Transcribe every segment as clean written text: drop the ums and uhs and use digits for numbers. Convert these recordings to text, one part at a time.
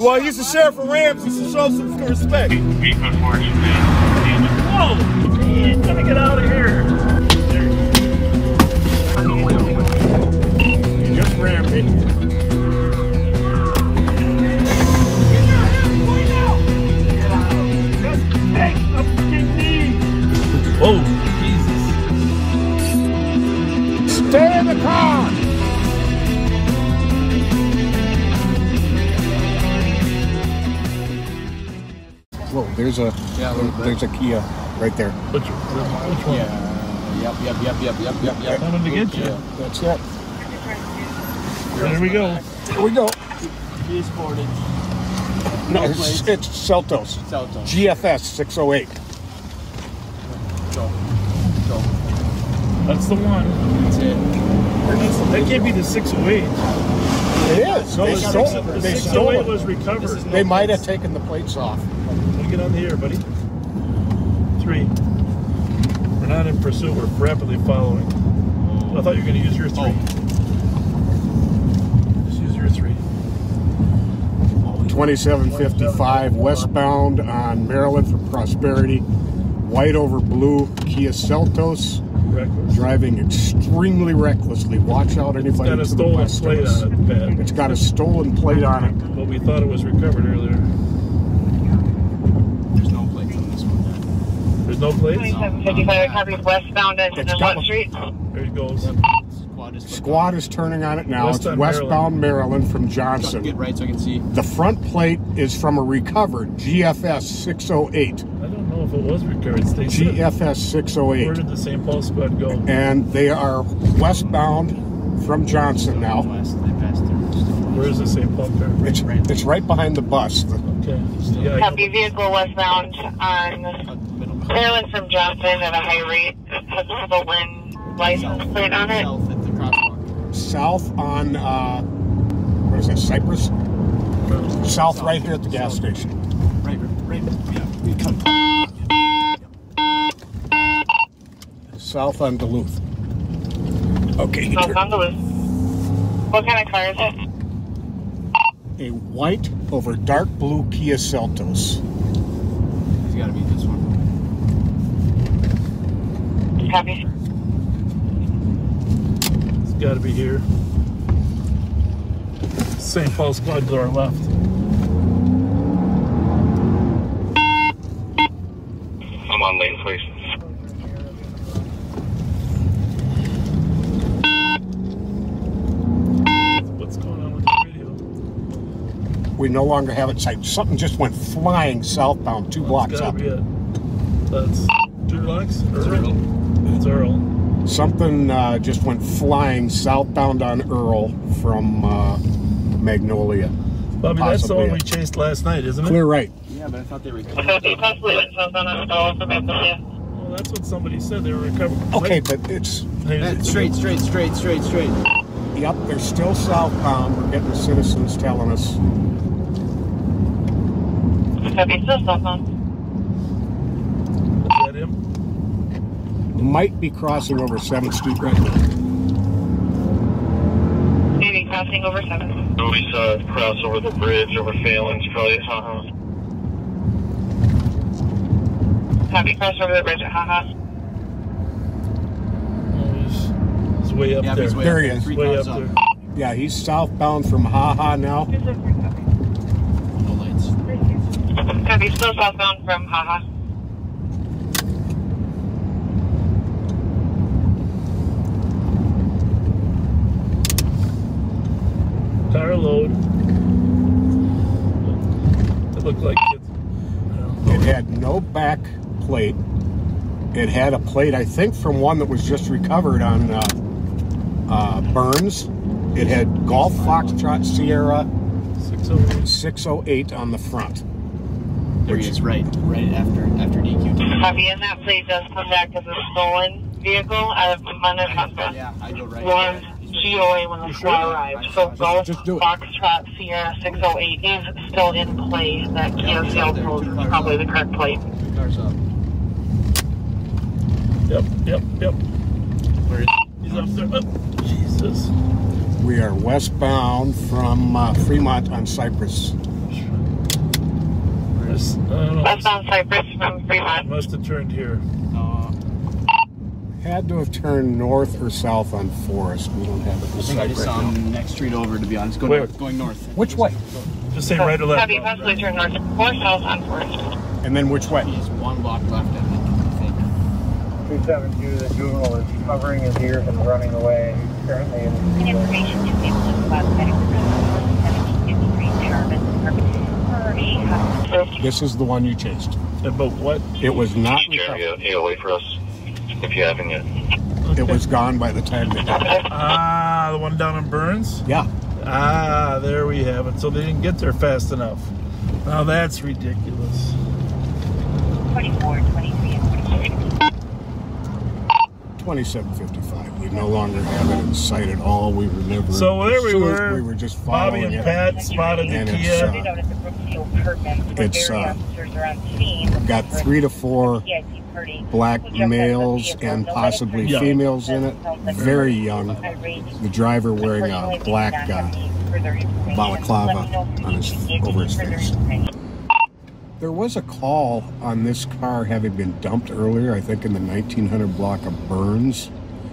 Well, he's the sheriff of Ramsey, so show some respect. Beef, unfortunately. Whoa! He's gonna get out of here. You just rammed me. Whoa, Jesus. Stay in the car! Whoa, there's a Kia right there. Which one? Yeah. Yep. Coming to get you. That's it. There we go. Here we go. Kia Sportage. No, it's Seltos. GFS 608. Go. That's the one. That's it. That can't be the 608. It is. No, They the stole 608 it. was recovered. They might have taken the plates off. Get on the air, buddy. 3. We're not in pursuit. We're rapidly following. I thought you were going to use your 3. Just use your 3. 2755 westbound on Maryland for Prosperity. White over blue Kia Seltos. Reckless. Driving extremely recklessly. Watch out, anybody to the west of us. It's got a stolen plate on it. But we thought it was recovered earlier. There's no plates on this one. There's no plates? 2755 copies westbound at what street? There it goes. Squad is turning on it now. It's Westbound westbound Maryland from Johnson. Get right so I can see. The front plate is from a recovered GFS 608. I don't know if it was recovered. They said, GFS where 608. did the St. Paul squad go? And they are westbound from Johnson now. West, they passed through. Where is the St. Paul car? It's right behind the bus. Okay. Yeah, Copy vehicle westbound on Maryland from Johnson at a high rate. Has a stolen license plate on it. South at the crosswalk. South on, what is that, Cypress? South right here at the gas station. Right, yeah. We come. South on Duluth. Okay. No, it's on the list. What kind of car is it? A white over dark blue Kia Seltos. It's got to be this one. Copy. it's got to be here. St. Paul squad to our left. I'm on lane, please. What's going on with the video? We no longer have it sight. Something just went flying southbound 2 blocks That's up. gotta be it. That's 2 blocks? Earl? It's Earl. Something just went flying southbound on Earl from Magnolia. Bobby, that's the Possibly one we it. chased last night, isn't it? Clear right. Yeah, but I thought they were. Possibly it says on a stall for Magnolia. Well, that's what somebody said. They were recovered. Okay, but it's... Straight. Yep, they're still southbound. We're getting the citizens telling us. Copy, still southbound. Is that him? Might be crossing over 7th Street right now. Maybe crossing over 7. We saw cross over the bridge over Phelan's, probably at Haha. Copy, cross over the bridge at Haha. Oh, he's way up there. There he is. Way up there. Yeah, he's southbound from Haha now. No lights. Copy, still southbound from Haha. Tire load. They look like kids. It had no back plate. It had a plate, I think, from one that was just recovered on Burns. It had Golf Foxtrot Sierra 608 on the front. There he is, right after DQ. Copy, and that plate does come back as a stolen vehicle out of Manifesta. Yeah, I go right. One GOA when the squad arrived. So Golf Just do it. Foxtrot Sierra 608 is still in play. That Kia Seltos is probably the correct plate. 2 cars up. Yep. Where is He's up there. Oh, Jesus. We are westbound from Fremont on Cypress. Cypress. I don't know. Westbound Cypress from Fremont. Must have turned here. Had to have turned north or south on Forest. We don't have it. I think I just saw him next street over, to be honest. Going north. Which way? Just say right or left. Have you possibly turned north or south on Forest? And then which way? He's one block left, I think. 272, the juvenile is covering his ears and running away. He's currently in the Information to people about medical 1753 This is the one you chased. About what? It was not Jeremy, recovered. 808 for us, if you haven't yet. It was gone by the time they got it. Ah, the one down in Burns? Yeah. Ah, there we have it. So they didn't get there fast enough. Now that's ridiculous. 24, 23, and 24. 2755. We no longer have it in sight at all. We were never. So there we pursued. were. We were just Bobby following and it. Pat spotted the And Kia. It's got 3 to 4 black males and possibly Yeah. females in it. Very young. The driver wearing a black balaclava over his face. There was a call on this car having been dumped earlier, I think in the 1900 block of Burns.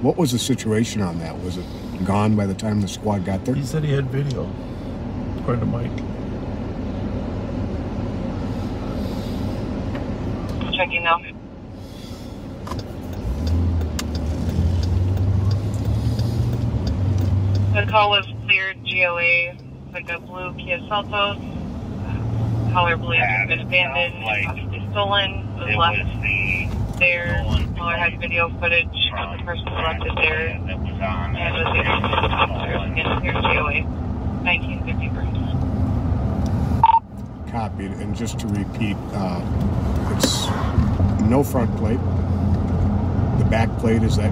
What was the situation on that? Was it gone by the time the squad got there? He said he had video, according to Mike. Checking now. The call was cleared. GOA, like a blue Kia Seltos. Color blue has been abandoned, possibly stolen, was left there. Mueller had video footage of the person who left it there and was able to clear GOA 1950 Burns. Copied. And just to repeat, it's no front plate. The back plate is that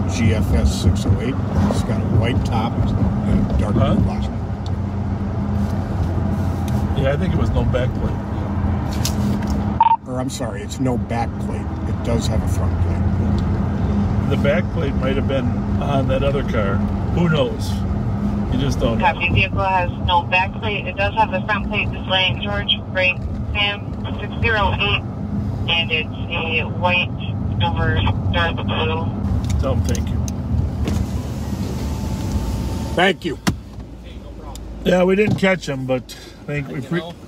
GFS 608. It's got a white top and a dark blue bottom. Yeah, I think it was no back plate. Or I'm sorry, it's no back plate. It does have a front plate. The back plate might have been on that other car. Who knows? You just don't know. Copy. Vehicle has no back plate. It does have the front plate displaying George Great Sam 608, and it's a white over dark blue. Tell him thank you. Thank you. Yeah, we didn't catch him, but we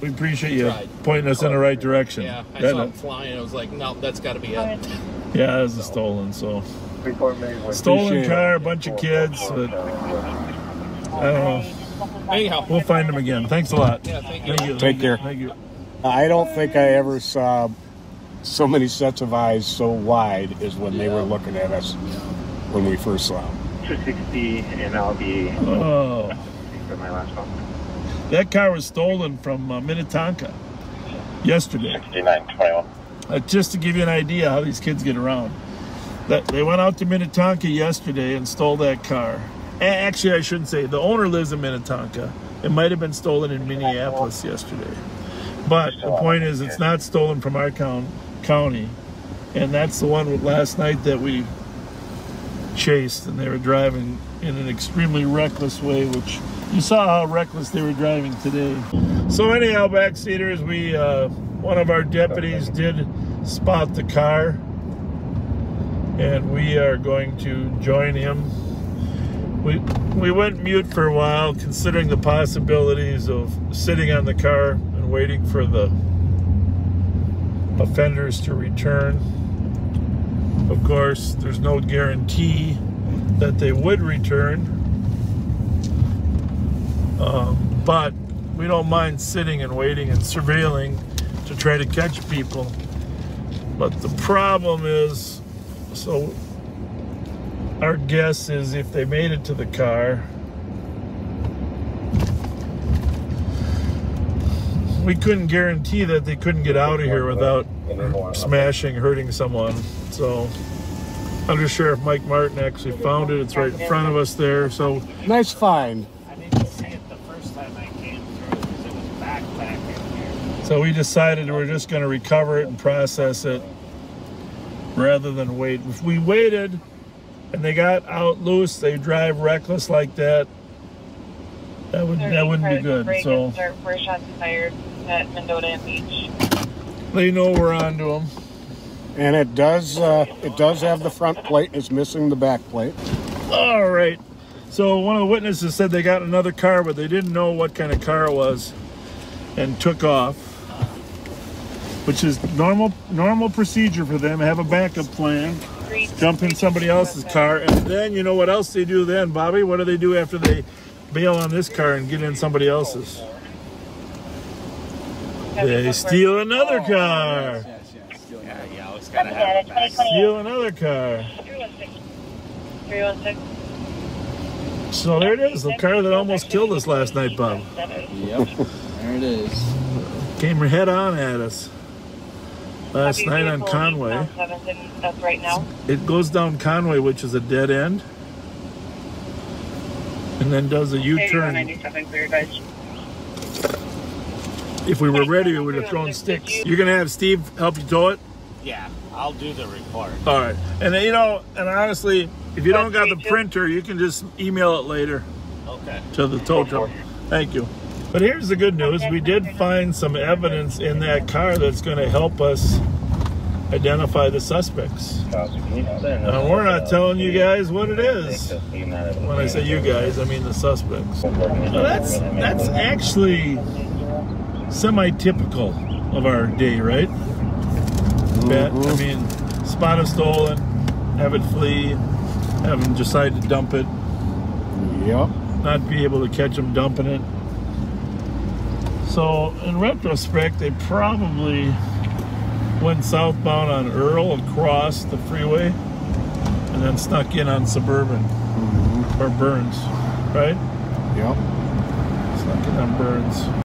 appreciate you pointing us in the right direction. Yeah, I saw him flying. I was like, no, that's got to be it. Yeah, it was a stolen, so. report made with Stolen car, a bunch of kids, but I don't know. Anyhow, We'll find them again. Thanks a lot. Yeah, thank you. Thank you. Take care. Thank you. I don't think I ever saw so many sets of eyes so wide as when they were looking at us when we first saw them. 260, and I'll be Oh. for my last call. That car was stolen from Minnetonka yesterday. 6921. Just to give you an idea how these kids get around. They went out to Minnetonka yesterday and stole that car. Actually, I shouldn't say. The owner lives in Minnetonka. It might have been stolen in Minneapolis yesterday. But the point is, it's not stolen from our county. And that's the one last night that we chased, and they were driving in an extremely reckless way, which you saw how reckless they were driving today. So anyhow, backseaters, one of our deputies did spot the car, and we are going to join him. We went mute for a while, considering the possibilities of sitting on the car and waiting for the offenders to return. Of course, there's no guarantee that they would return, but we don't mind sitting and waiting and surveilling to try to catch people. But the problem is, so our guess is if they made it to the car, we couldn't guarantee that they couldn't get out of here without smashing, hurting someone. So Under Sheriff Mike Martin actually found it. It's right in front of us there. So Nice find. I didn't see it the first time I came through because it was back in here. So we decided we're just going to recover it and process it rather than wait. If we waited and they got out loose, they drive reckless like that, that wouldn't be good. So Where shots fired at Mendota and Beach. They know we're on to them. And it does have the front plate. It's missing the back plate. All right. So one of the witnesses said they got another car, but they didn't know what kind of car it was, and took off, which is normal procedure for them. Have a backup plan. Jump in somebody else's car, and then you know what else they do then, Bobby? What do they do after they bail on this car and get in somebody else's? They steal another car. Yeah, always gotta have it back. Steal another car. 316. So there it is, the car that almost killed us last night, Bob. Yep, there it is. Came head on at us last night on Conway. Right now. It goes down Conway, which is a dead end, and then does a U-turn. If we were ready, we would have thrown sticks. You're gonna have Steve help you tow it? Yeah, I'll do the report. All right. And then, you know, and honestly, if you don't got the printer, you can just email it later. Okay. To the tow truck. Thank you. But here's the good news. We did find some evidence in that car that's going to help us identify the suspects. And we're not telling you guys what it is. When I say you guys, I mean the suspects. So that's actually semi-typical of our day, right? Bet. I mean, spot a stolen, have it flee, have them decide to dump it. Yep. Not be able to catch them dumping it. So, in retrospect, they probably went southbound on Earl across the freeway and then snuck in on Suburban or Burns, right? Yep. Snuck in on Burns.